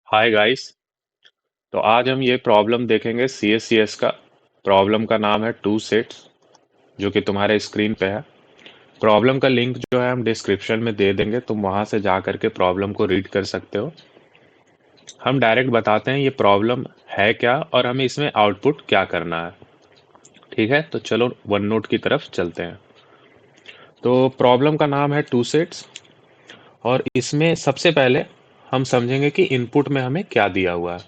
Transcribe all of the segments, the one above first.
Hi guys. तो आज हम ये प्रॉब्लम देखेंगे CSCS का। प्रॉब्लम का नाम है टू सेट्स, जो कि तुम्हारे स्क्रीन पे है। प्रॉब्लम का लिंक जो है हम डिस्क्रिप्शन में दे देंगे, तुम वहां से जा करके प्रॉब्लम को रीड कर सकते हो। हम डायरेक्ट बताते हैं ये प्रॉब्लम है क्या और हमें इसमें आउटपुट क्या करना है। ठीक है, तो चलो वन नोट की तरफ चलते हैं। तो प्रॉब्लम का नाम है टू सेट्स, और इसमें सबसे पहले हम समझेंगे कि इनपुट में हमें क्या दिया हुआ है।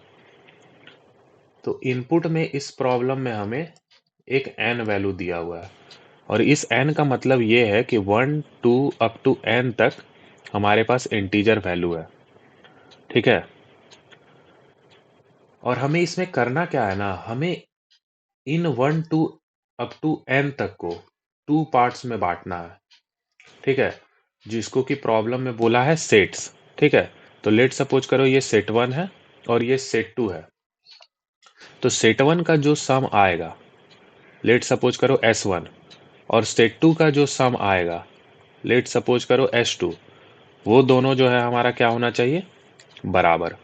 तो इनपुट में इस प्रॉब्लम में हमें एक n वैल्यू दिया हुआ है, और इस n का मतलब ये है कि 1 2 अप टू n तक हमारे पास इंटीजर वैल्यू है। ठीक है, और हमें इसमें करना क्या है ना, हमें इन 1 2 अप टू n तक को टू पार्ट्स में बांटना है। ठीक है, जिसको कि प्रॉब्लम में बोला है सेट्स। ठीक है, तो लेट सपोज करो ये सेट वन है और ये सेट टू है। तो सेट वन का जो सम आएगा, लेट सपोज करो S1, और सेट टू का जो सम आएगा, लेट सपोज करो S2, वो दोनों जो है हमारा क्या होना चाहिए, बराबर।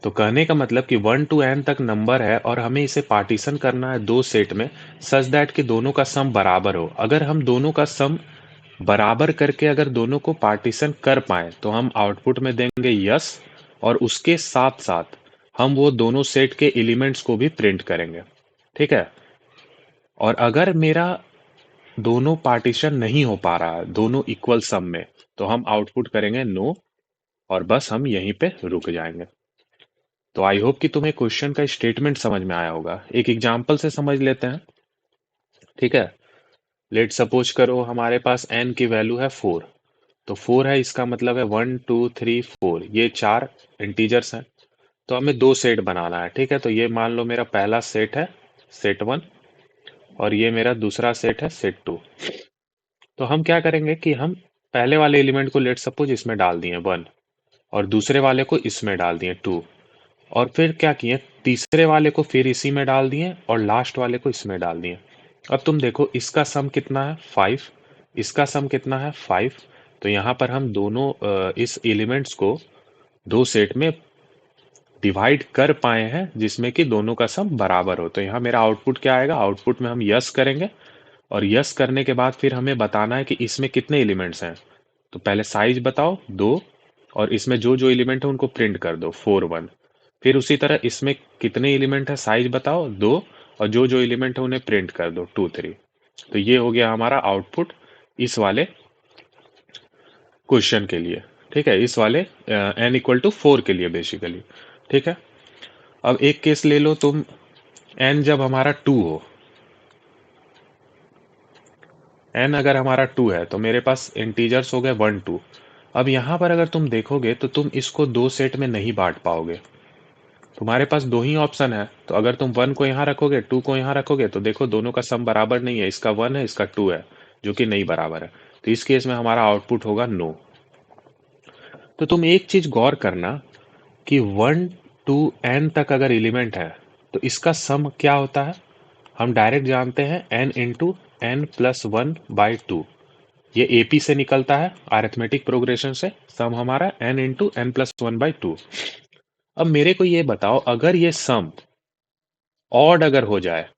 तो कहने का मतलब कि 1 टू n तक नंबर है और हमें इसे पार्टीशन करना है दो सेट में, सच दैट कि दोनों का सम बराबर हो। अगर हम दोनों का सम बराबर करके अगर दोनों को पार्टीशन कर पाए तो हम आउटपुट में देंगे यस, और उसके साथ साथ हम वो दोनों सेट के एलिमेंट्स को भी प्रिंट करेंगे। ठीक है, और अगर मेरा दोनों पार्टीशन नहीं हो पा रहा है दोनों इक्वल सम में, तो हम आउटपुट करेंगे नो, और बस हम यहीं पे रुक जाएंगे। तो आई होप कि तुम्हें क्वेश्चन का स्टेटमेंट समझ में आया होगा। एक एग्जांपल से समझ लेते हैं। ठीक है, लेट सपोज करो हमारे पास n की वैल्यू है 4। तो 4 है, इसका मतलब है 1 2 3 4, ये चार इंटीजर्स हैं। तो हमें दो सेट बनाना है। ठीक है, तो ये मान लो मेरा पहला सेट है सेट वन, और ये मेरा दूसरा सेट है सेट टू। तो हम क्या करेंगे कि हम पहले वाले एलिमेंट को लेट सपोज इसमें डाल दिए 1, और दूसरे वाले को इसमें डाल दिए 2, और फिर क्या किए, तीसरे वाले को फिर इसी में डाल दिए और लास्ट वाले को इसमें डाल दिए। अब तुम देखो इसका सम कितना है 5, इसका सम कितना है 5। तो यहाँ पर हम दोनों इस एलिमेंट्स को दो सेट में डिवाइड कर पाए हैं जिसमें कि दोनों का सम बराबर हो। तो यहाँ मेरा आउटपुट क्या आएगा, आउटपुट में हम यस करेंगे, और यस करने के बाद फिर हमें बताना है कि इसमें कितने एलिमेंट्स हैं। तो पहले साइज बताओ दो, और इसमें जो जो एलिमेंट है उनको प्रिंट कर दो 4 1। फिर उसी तरह इसमें कितने एलिमेंट है, साइज बताओ दो, और जो जो एलिमेंट है उन्हें प्रिंट कर दो 2 3। तो ये हो गया हमारा आउटपुट इस वाले क्वेश्चन के लिए। ठीक है, इस वाले n इक्वल टू 4 के लिए बेसिकली। ठीक है, अब एक केस ले लो तुम, n जब हमारा 2 हो, n अगर हमारा 2 है तो मेरे पास इंटीजर्स हो गए 1 2। अब यहाँ पर अगर तुम देखोगे तो तुम इसको दो सेट में नहीं बांट पाओगे। तुम्हारे पास दो ही ऑप्शन है। तो अगर तुम 1 को यहाँ रखोगे 2 को यहाँ रखोगे, तो देखो दोनों का सम बराबर नहीं है, इसका 1 है इसका 2 है, जो कि नहीं बराबर है। तो इस केस में हमारा आउटपुट होगा नो। तो तुम एक चीज गौर करना कि 1 टू n तक अगर एलिमेंट है तो इसका सम क्या होता है। हम डायरेक्ट जानते हैं n into n plus one by two. ये एपी से निकलता है, अरिथमेटिक प्रोग्रेशन से सम हमारा n into n plus one by two. अब मेरे को ये बताओ, अगर ये सम ऑड अगर हो जाए,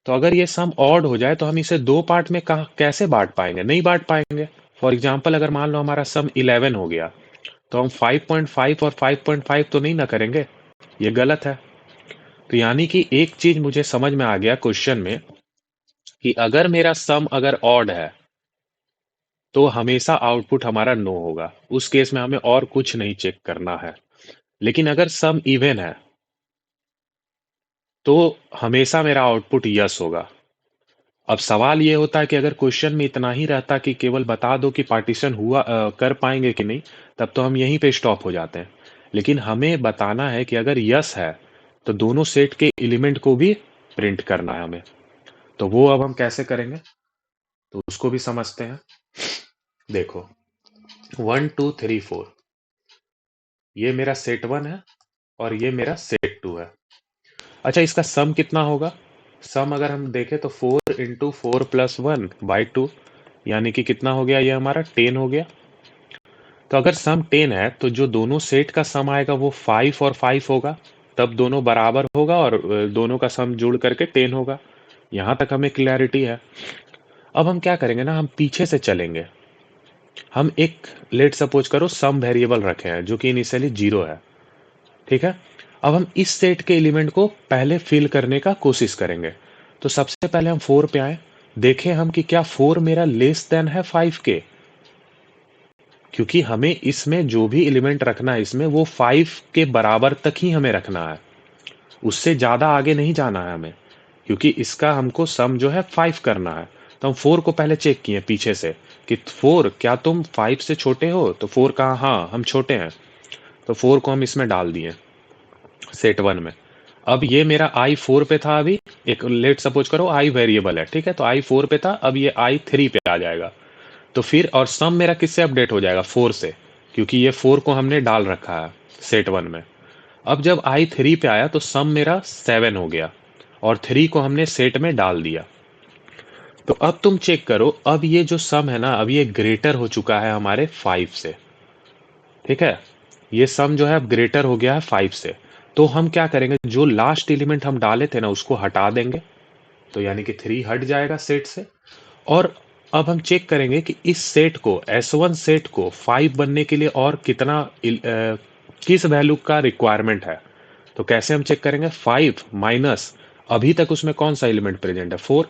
तो अगर ये सम ऑड हो जाए तो हम इसे दो पार्ट में कहाँ कैसे बांट पाएंगे, नहीं बांट पाएंगे। फॉर एग्जाम्पल अगर मान लो हमारा सम 11 हो गया, तो हम 5.5 और 5.5 तो नहीं ना करेंगे, ये गलत है। तो यानी कि एक चीज मुझे समझ में आ गया क्वेश्चन में, कि अगर मेरा सम अगर ऑड है तो हमेशा आउटपुट हमारा नो होगा। उस केस में हमें और कुछ नहीं चेक करना है। लेकिन अगर सम इवन है तो हमेशा मेरा आउटपुट यस होगा। अब सवाल ये होता है कि अगर क्वेश्चन में इतना ही रहता कि केवल बता दो कि पार्टीशन हुआ कर पाएंगे कि नहीं, तब तो हम यहीं पे स्टॉप हो जाते हैं। लेकिन हमें बताना है कि अगर यस है तो दोनों सेट के एलिमेंट को भी प्रिंट करना है हमें। तो वो अब हम कैसे करेंगे, तो उसको भी समझते हैं। देखो 1 2 3 4, ये मेरा सेट वन है और ये मेरा सेट टू है। अच्छा, इसका सम कितना होगा। सम अगर हम देखें तो 4 into 4 plus one by to, यानी कि कितना हो गया, ये हमारा 10 हो गया। तो अगर सम 10 है तो जो दोनों सेट का सम आएगा वो 5 और 5 होगा, तब दोनों बराबर होगा और दोनों का सम जुड़ करके 10 होगा। यहां तक हमें क्लैरिटी है। अब हम क्या करेंगे ना, हम पीछे से चलेंगे। हम एक लेट सपोज करो सम वेरिएबल रखे हैं जो कि इनिशियली 0 है, ठीक है। अब हम इस सेट के एलिमेंट को पहले फिल करने का कोशिश करेंगे। तो सबसे पहले हम 4 पे आए, देखें हम कि क्या 4 मेरा लेस देन है 5 के, क्योंकि हमें इसमें जो भी एलिमेंट रखना है इसमें वो 5 के बराबर तक ही हमें रखना है, उससे ज्यादा आगे नहीं जाना है हमें, क्योंकि इसका हमको सम जो है 5 करना है। तो हम 4 को पहले चेक किए पीछे से कि 4 क्या तुम 5 से छोटे हो, तो 4 कहा हाँ हम छोटे हैं, तो 4 को हम इसमें डाल दिए सेट 1 में। अब ये मेरा आई 4 पे था, अभी एक लेट सपोज करो आई वेरिएबल है, ठीक है, तो आई 4 पे था, अब ये आई 3 पे आ जाएगा। तो फिर और सम मेरा किससे अपडेट हो जाएगा, 4 से, क्योंकि ये 4 को हमने डाल रखा है सेट 1 में। अब जब आई 3 पे आया तो सम मेरा 7 हो गया और 3 को हमने सेट में डाल दिया। तो अब तुम चेक करो, अब ये जो सम है ना, अब ये ग्रेटर हो चुका है हमारे 5 से, ठीक है। ये सम जो है अब ग्रेटर हो गया है 5 से। तो हम क्या करेंगे, जो लास्ट एलिमेंट हम डाले थे ना उसको हटा देंगे, तो यानी कि 3 हट जाएगा सेट से। और अब हम चेक करेंगे कि इस सेट को S1 सेट को 5 बनने के लिए और कितना किस वैल्यू का रिक्वायरमेंट है। तो कैसे हम चेक करेंगे, 5 माइनस अभी तक उसमें कौन सा एलिमेंट प्रेजेंट है, 4,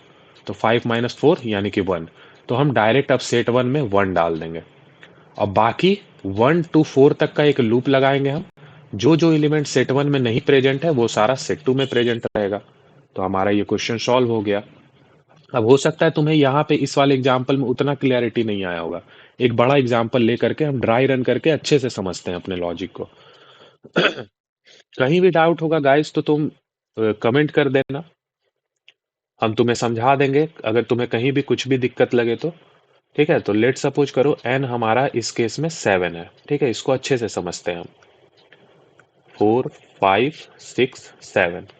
तो 5 माइनस 4 यानी कि 1। तो हम डायरेक्ट अब सेट 1 में 1 डाल देंगे और बाकी 1 to 4 तक का एक लूप लगाएंगे हम। जो जो एलिमेंट सेट 1 में नहीं प्रेजेंट है वो सारा सेट 2 में प्रेजेंट रहेगा। तो हमारा ये क्वेश्चन सॉल्व हो गया। अब हो सकता है तुम्हें यहाँ पे इस वाले एग्जाम्पल में उतना क्लियरिटी नहीं आया होगा, एक बड़ा एग्जाम्पल लेकर के हम ड्राई रन करके अच्छे से समझते हैं अपने लॉजिक को। कहीं भी डाउट होगा गाइस तो तुम कमेंट कर देना, हम तुम्हें समझा देंगे अगर तुम्हें कहीं भी कुछ भी दिक्कत लगे तो, ठीक है। तो लेट सपोज करो n हमारा इस केस में 7 है, ठीक है, इसको अच्छे से समझते हैं हम। 4 5 6 7,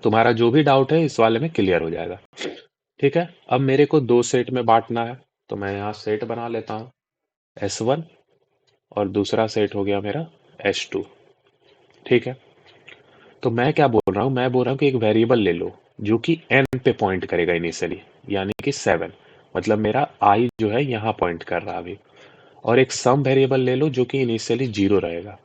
तुम्हारा जो भी डाउट है इस वाले में क्लियर हो जाएगा, ठीक है। अब मेरे को दो सेट में बांटना है, तो मैं यहाँ सेट बना लेता हूँ S1 और दूसरा सेट हो गया मेरा S2, ठीक है। तो मैं क्या बोल रहा हूँ, मैं बोल रहा हूँ कि एक वेरिएबल ले लो जो कि n पे पॉइंट करेगा इनिशियली, यानी कि 7, मतलब मेरा i जो है यहाँ पॉइंट कर रहा है अभी। और एक सम वेरिएबल ले लो जो कि इनिशियली 0 रहेगा।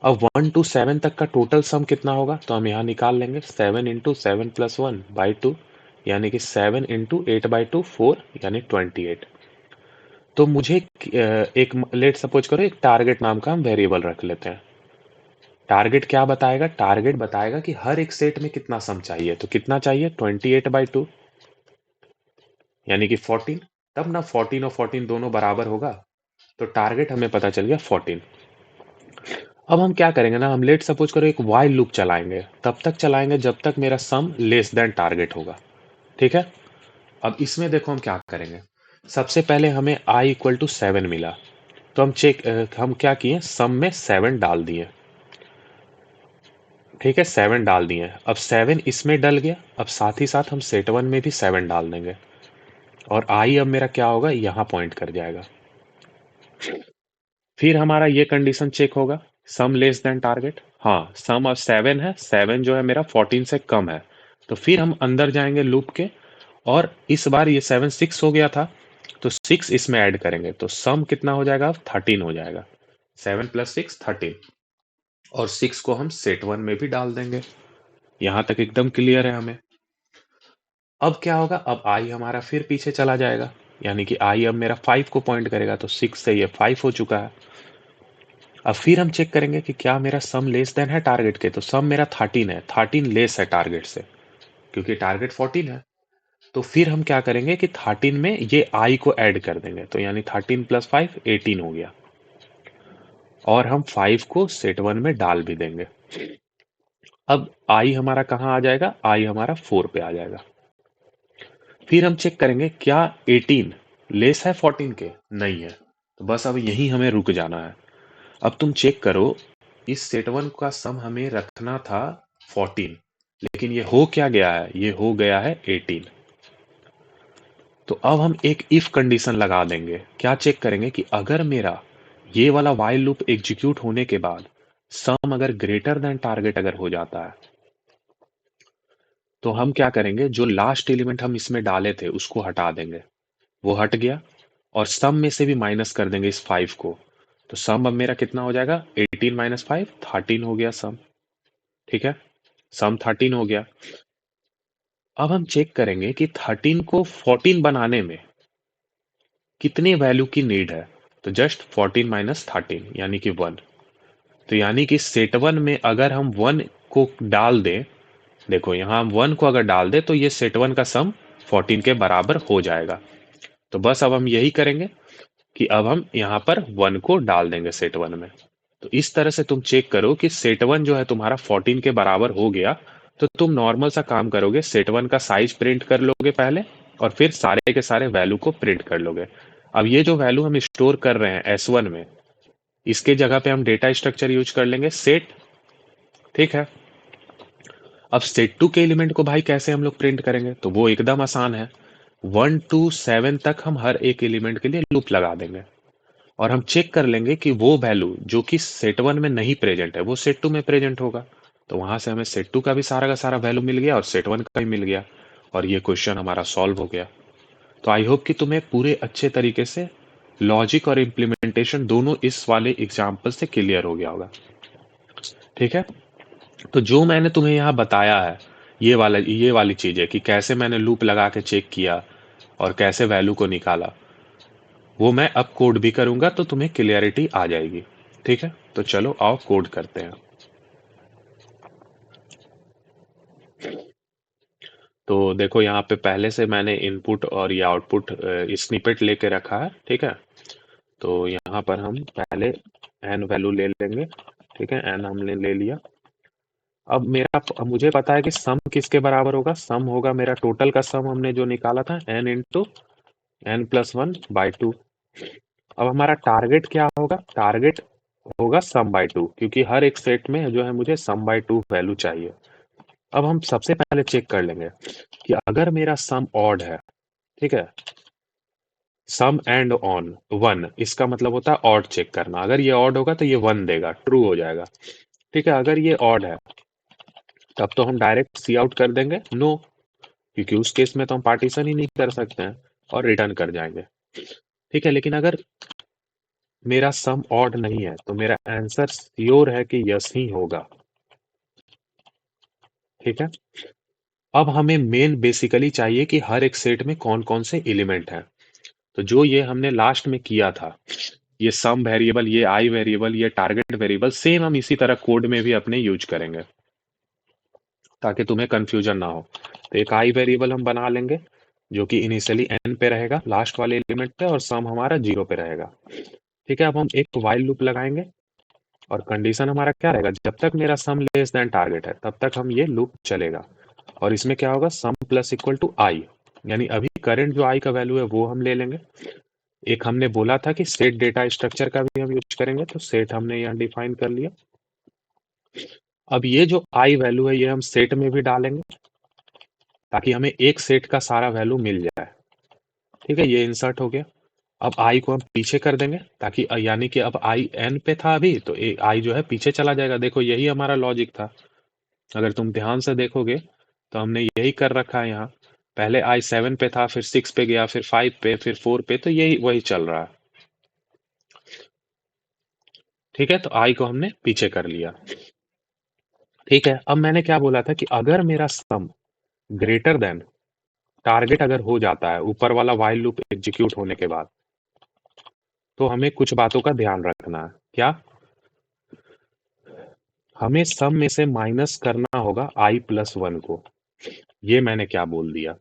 अब 1 to 7 तक का टोटल सम कितना होगा, तो हम यहाँ निकाल लेंगे 7 इंटू 7 प्लस 1/2, यानी कि 7 इंटू 8/2 4, यानी 28। तो मुझे एक लेट सपोज करो एक टारगेट नाम का हम वेरिएबल रख लेते हैं। टारगेट क्या बताएगा, टारगेट बताएगा कि हर एक सेट में कितना सम चाहिए, तो कितना चाहिए 28/2, यानी कि 14। तब ना 14 और 14 दोनों बराबर होगा, तो टारगेट हमें पता चल गया 14। अब हम क्या करेंगे ना, हम लेट सपोज करो एक वाइल लूप चलाएंगे, तब तक चलाएंगे जब तक मेरा सम लेस देन टारगेट होगा, ठीक है। अब इसमें देखो हम क्या करेंगे, सबसे पहले हमें i इक्वल टू 7 मिला, तो हम क्या किए, सम में 7 डाल दिए, ठीक है, 7 डाल दिए। अब 7 इसमें डल गया, अब साथ ही साथ हम सेट 1 में भी 7 डाल देंगे और i अब मेरा क्या होगा, यहाँ पॉइंट कर जाएगा। फिर हमारा ये कंडीशन चेक होगा, सम लेस देन टारगेट, हाँ सम अब 7 है, 7 जो है मेरा 14 से कम है। तो फिर हम अंदर जाएंगे लूप के, और इस बार ये 7 6 हो गया था, तो 6 इसमें ऐड करेंगे, तो सम कितना हो जाएगा, अब 13 हो जाएगा। 7 प्लस 6 13, और 6 को हम सेट 1 में भी डाल देंगे। यहां तक एकदम क्लियर है हमें। अब क्या होगा, अब आई हमारा फिर पीछे चला जाएगा, यानी कि आई अब मेरा 5 को पॉइंट करेगा, तो 6 से ये 5 हो चुका है। अब फिर हम चेक करेंगे कि क्या मेरा सम लेस देन है टारगेट के, तो सम मेरा 13 है, 13 लेस है टारगेट से, क्योंकि टारगेट 14 है। तो फिर हम क्या करेंगे कि 13 में ये आई को ऐड कर देंगे, तो यानी 13 प्लस 5 18 हो गया, और हम 5 को सेट 1 में डाल भी देंगे। अब आई हमारा कहाँ आ जाएगा, आई हमारा 4 पे आ जाएगा। फिर हम चेक करेंगे क्या 18 लेस है 14 के, नहीं है, तो बस अब यहीं हमें रुक जाना है। अब तुम चेक करो, इस सेट 1 का सम हमें रखना था 14, लेकिन ये हो क्या गया है, ये हो गया है 18। तो अब हम एक इफ कंडीशन लगा देंगे, क्या चेक करेंगे कि अगर मेरा ये वाला while लूप एग्जीक्यूट होने के बाद सम अगर ग्रेटर देन टारगेट अगर हो जाता है तो हम क्या करेंगे, जो लास्ट एलिमेंट हम इसमें डाले थे उसको हटा देंगे, वो हट गया, और सम में से भी माइनस कर देंगे इस 5 को। तो सम अब मेरा कितना हो जाएगा, 18 माइनस 5 13 हो गया सम। ठीक है, सम 13 हो गया। अब हम चेक करेंगे कि 13 को 14 बनाने में कितने वैल्यू की नीड है। तो जस्ट 14 माइनस 13 यानी कि 1। तो यानी कि सेट 1 में अगर हम 1 को डाल दें, देखो यहाँ हम 1 को अगर डाल दें तो ये सेट 1 का सम 14 के बराबर हो जाएगा। तो बस अब हम यही करेंगे कि अब हम यहाँ पर 1 को डाल देंगे सेट 1 में। तो इस तरह से तुम चेक करो कि सेट 1 जो है तुम्हारा 14 के बराबर हो गया। तो तुम नॉर्मल सा काम करोगे, सेट 1 का साइज प्रिंट कर लोगे पहले, और फिर सारे के सारे वैल्यू को प्रिंट कर लोगे। अब ये जो वैल्यू हम स्टोर कर रहे हैं S1 में, इसके जगह पे हम डेटा स्ट्रक्चर यूज कर लेंगे सेट। ठीक है, अब सेट 2 के एलिमेंट को भाई कैसे हम लोग प्रिंट करेंगे, तो वो एकदम आसान है। 1 to 7 तक हम हर एक एलिमेंट के लिए लूप लगा देंगे, और हम चेक कर लेंगे कि वो वैल्यू जो कि सेट 1 में नहीं प्रेजेंट है वो सेट 2 में प्रेजेंट होगा। तो वहां से हमें सेट 2 का भी सारा का सारा वैल्यू मिल गया और सेट 1 का भी मिल गया, और ये क्वेश्चन हमारा सॉल्व हो गया। तो आई होप कि तुम्हें पूरे अच्छे तरीके से लॉजिक और इम्प्लीमेंटेशन दोनों इस वाले एग्जाम्पल से क्लियर हो गया होगा। ठीक है, तो जो मैंने तुम्हें यहाँ बताया है, ये वाली चीज है कि कैसे मैंने लूप लगा के चेक किया और कैसे वैल्यू को निकाला, वो मैं अब कोड भी करूंगा तो तुम्हें क्लियरिटी आ जाएगी। ठीक है, तो चलो आओ कोड करते हैं। तो देखो यहाँ पे पहले से मैंने इनपुट और ये आउटपुट स्निपेट लेके रखा है। ठीक है, तो यहाँ पर हम पहले एन वैल्यू ले लेंगे। ठीक है, एन हमने ले लिया। अब मुझे पता है कि सम किसके बराबर होगा, सम होगा मेरा टोटल का सम हमने जो निकाला था एन इंटू n+1/2। अब हमारा टारगेट क्या होगा, टारगेट होगा सम बाय 2, क्योंकि हर एक सेट में जो है मुझे सम बाय 2 वैल्यू चाहिए। अब हम सबसे पहले चेक कर लेंगे कि अगर मेरा सम ऑड है, ठीक है, सम एंड ऑन 1, इसका मतलब होता है ऑड चेक करना। अगर ये ऑड होगा तो ये 1 देगा, ट्रू हो जाएगा। ठीक है, अगर ये ऑड है तब तो हम डायरेक्ट सी आउट कर देंगे नो, क्योंकि उस केस में तो हम पार्टीशन ही नहीं कर सकते हैं और रिटर्न कर जाएंगे। ठीक है, लेकिन अगर मेरा सम ऑड नहीं है तो मेरा आंसर श्योर है कि यस ही होगा। ठीक है, अब हमें मेन बेसिकली चाहिए कि हर एक सेट में कौन कौन से एलिमेंट हैं। तो जो ये हमने लास्ट में किया था, ये सम वेरिएबल, ये आई वेरिएबल, ये टारगेट वेरिएबल, सेम हम इसी तरह कोड में भी अपने यूज करेंगे ताकि तुम्हें कंफ्यूजन ना हो। तो एक आई वेरिएबल हम बना लेंगे जो कि इनिशियली एन पे रहेगा लास्ट वाले एलिमेंट पे, और सम हमारा 0 पे रहेगा। ठीक है, अब हम एक वाइल लूप लगाएंगे और कंडीशन हमारा क्या रहेगा, जब तक मेरा सम लेस देन टारगेट है तब तक हम ये लूप चलेगा। और इसमें क्या होगा, सम प्लस इक्वल टू आई, यानी अभी करंट जो आई का वैल्यू है वो हम ले लेंगे। एक हमने बोला था कि सेट डेटा स्ट्रक्चर का भी हम यूज करेंगे, तो सेट हमने यहाँ डिफाइन कर लिया। अब ये जो आई वैल्यू है ये हम सेट में भी डालेंगे ताकि हमें एक सेट का सारा वैल्यू मिल जाए। ठीक है, ये इंसर्ट हो गया। अब आई को हम पीछे कर देंगे ताकि यानी कि अब आई एन पे था अभी, तो आई जो है पीछे चला जाएगा। देखो यही हमारा लॉजिक था, अगर तुम ध्यान से देखोगे तो हमने यही कर रखा है यहाँ। पहले आई 7 पे था, फिर 6 पे गया, फिर 5 पे, फिर 4 पे, तो यही वही चल रहा है। ठीक है, तो आई को हमने पीछे कर लिया। ठीक है, अब मैंने क्या बोला था कि अगर मेरा सम ग्रेटर देन टारगेट अगर हो जाता है ऊपर वाला वाइल लूप एग्जीक्यूट होने के बाद, तो हमें कुछ बातों का ध्यान रखना है। क्या, हमें सम में से माइनस करना होगा i+1 को। ये मैंने क्या बोल दिया,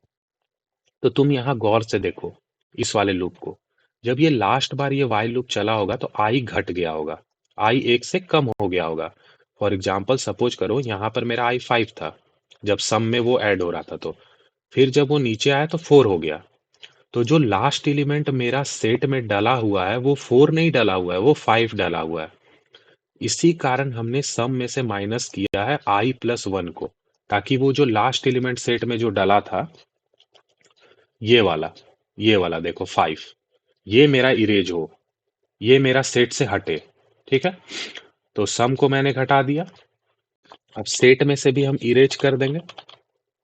तो तुम यहाँ गौर से देखो इस वाले लूप को। जब ये लास्ट बार ये वाइल लूप चला होगा तो आई घट गया होगा, आई 1 से कम हो गया होगा। फॉर एग्जाम्पल सपोज करो यहाँ पर मेरा आई 5 था जब सम में वो ऐड हो रहा था, तो फिर जब वो नीचे आया तो 4 हो गया। तो जो लास्ट एलिमेंट मेरा सेट में डला हुआ है वो 4 नहीं डला हुआ है, वो 5 डला हुआ है। इसी कारण हमने सम में से माइनस किया है i+1 को, ताकि वो जो लास्ट एलिमेंट सेट में जो डला था, ये वाला देखो 5, ये मेरा इरेज हो, ये मेरा सेट से हटे। ठीक है, तो सम को मैंने घटा दिया। अब सेट में से भी हम इरेज कर देंगे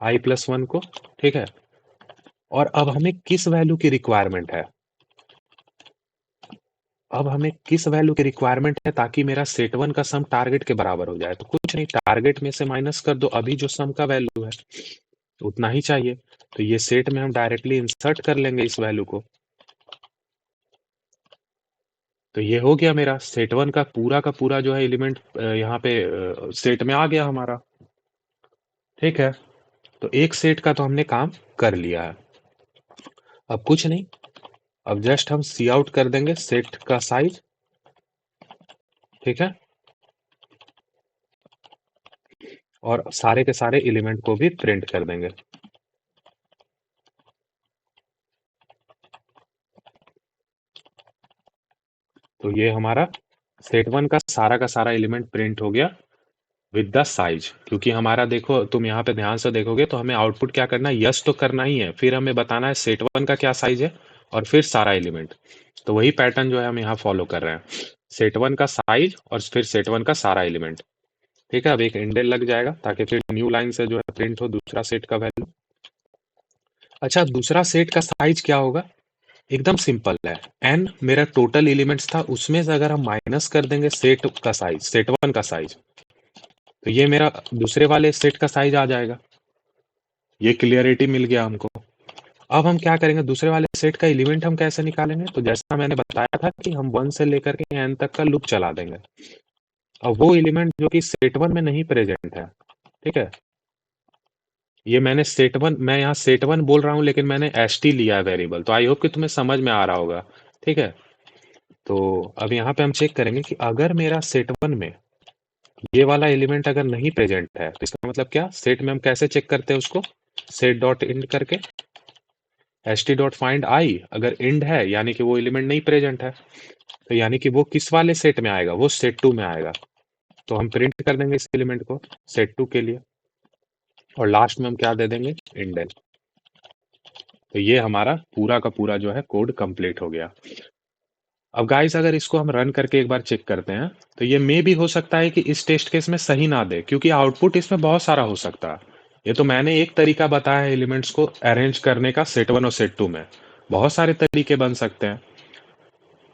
i+1 को। ठीक है, और अब हमें किस वैल्यू की रिक्वायरमेंट है? अब हमें किस वैल्यू की रिक्वायरमेंट है ताकि मेरा सेट वन का सम टारगेट के बराबर हो जाए? तो कुछ नहीं, टारगेट में से माइनस कर दो अभी जो सम का वैल्यू है, उतना ही चाहिए। तो ये सेट में हम डायरेक्टली इंसर्ट कर लेंगे इस वैल्यू को। तो ये हो गया मेरा सेट वन का पूरा जो है एलिमेंट यहाँ पे सेट में आ गया हमारा। ठीक है, तो एक सेट का तो हमने काम कर लिया है। अब कुछ नहीं, अब जस्ट हम सी आउट कर देंगे सेट का साइज। ठीक है, और सारे के सारे एलिमेंट को भी प्रिंट कर देंगे। तो ये हमारा सेट वन का सारा एलिमेंट प्रिंट हो गया विद द साइज। क्योंकि हमारा देखो, तुम यहाँ पे ध्यान से देखोगे तो हमें आउटपुट क्या करना है, यस तो करना ही है, फिर हमें बताना है सेट वन का क्या साइज है और फिर सारा एलिमेंट। तो वही पैटर्न जो है हम यहाँ फॉलो कर रहे हैं, सेट वन का साइज और फिर सेट वन का सारा एलिमेंट। ठीक है, अब एक इंडेल लग जाएगा ताकि फिर न्यू लाइन से जो है प्रिंट हो दूसरा सेट का वैल्यू। अच्छा, दूसरा सेट का साइज क्या होगा? एकदम सिंपल है, एन मेरा टोटल एलिमेंट्स था, उसमें से अगर हम माइनस कर देंगे सेट का साइज, सेट वन का साइज, तो ये मेरा दूसरे वाले सेट का साइज आ जाएगा। ये क्लियरिटी मिल गया हमको। अब हम क्या करेंगे, दूसरे वाले सेट का एलिमेंट हम कैसे निकालेंगे? तो जैसा मैंने बताया था कि हम 1 से लेकर के n तक का लूप चला देंगे। अब वो एलिमेंट जो कि सेट वन में नहीं प्रेजेंट है, ठीक है, ये मैंने सेट वन, मैं यहाँ सेट वन बोल रहा हूँ लेकिन मैंने एस टी लिया है वेरिएबल, तो आई होप कि तुम्हें समझ में आ रहा होगा। ठीक है, तो अब यहाँ पे हम चेक करेंगे कि अगर मेरा सेट वन में ये वाला एलिमेंट अगर नहीं प्रेजेंट है तो इसका मतलब क्या? सेट में हम कैसे चेक करते हैं उसको? सेट डॉट इंड करके S T dot find I, अगर इंड है यानी कि वो एलिमेंट नहीं प्रेजेंट है, तो यानी कि वो किस वाले सेट में आएगा? वो सेट टू में आएगा। तो हम प्रिंट कर देंगे इस एलिमेंट को सेट टू के लिए, और लास्ट में हम क्या दे देंगे? इंडेल। तो ये हमारा पूरा का पूरा जो है कोड कंप्लीट हो गया। अब गाइस अगर इसको हम रन करके एक बार चेक करते हैं, तो ये मे भी हो सकता है कि इस टेस्ट केस में सही ना दे, क्योंकि आउटपुट इसमें बहुत सारा हो सकता है। ये तो मैंने एक तरीका बताया है एलिमेंट्स को अरेंज करने का सेट वन और सेट टू में, बहुत सारे तरीके बन सकते हैं।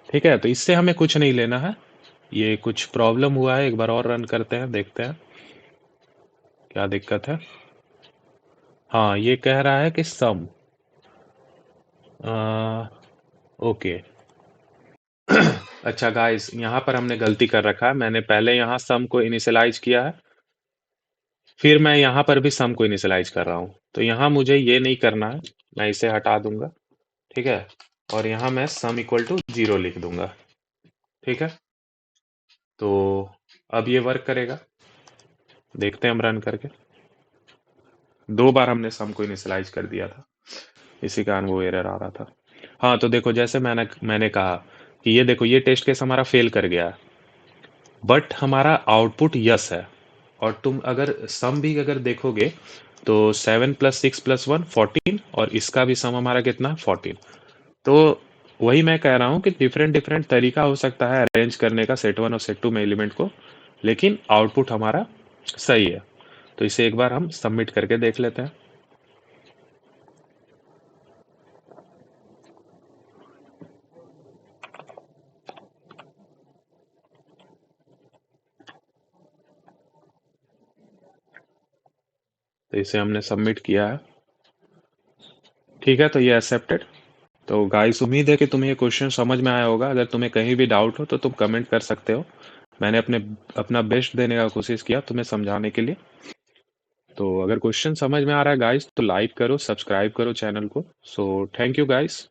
ठीक है, तो इससे हमें कुछ नहीं लेना है। ये कुछ प्रॉब्लम हुआ है, एक बार और रन करते हैं, देखते हैं क्या दिक्कत है। हाँ, ये कह रहा है कि सम, ओके। अच्छा गाइस, यहाँ पर हमने गलती कर रखा है, मैंने पहले यहाँ सम को इनिशियलाइज किया है, फिर मैं यहाँ पर भी सम को इनिशियलाइज कर रहा हूँ। तो यहाँ मुझे ये नहीं करना है, मैं इसे हटा दूंगा। ठीक है, और यहाँ मैं सम इक्वल टू 0 लिख दूंगा। ठीक है, तो अब ये वर्क करेगा, देखते हैं हम रन करके। 2 बार हमने सम को इनिशियलाइज कर दिया था, इसी कारण वो एरर आ रहा था। हाँ, तो देखो जैसे मैंने कहा कि ये देखो, ये टेस्ट केस हमारा फेल कर गया, बट हमारा आउटपुट यस है। और तुम अगर सम भी अगर देखोगे तो 7+6+1 14, और इसका भी सम हमारा कितना? 14। तो वही मैं कह रहा हूँ कि डिफरेंट डिफरेंट तरीका हो सकता है अरेंज करने का सेट वन और सेट टू में एलिमेंट को, लेकिन आउटपुट हमारा सही है। तो इसे एक बार हम सबमिट करके देख लेते हैं। तो इसे हमने सबमिट किया है। ठीक है, तो ये एक्सेप्टेड। तो गाइस, उम्मीद है कि तुम्हें ये क्वेश्चन समझ में आया होगा। अगर तुम्हें कहीं भी डाउट हो तो तुम कमेंट कर सकते हो। मैंने अपना बेस्ट देने का कोशिश किया तुम्हें समझाने के लिए। तो अगर क्वेश्चन समझ में आ रहा है गाइस तो लाइक करो, सब्सक्राइब करो चैनल को। So thank you guys.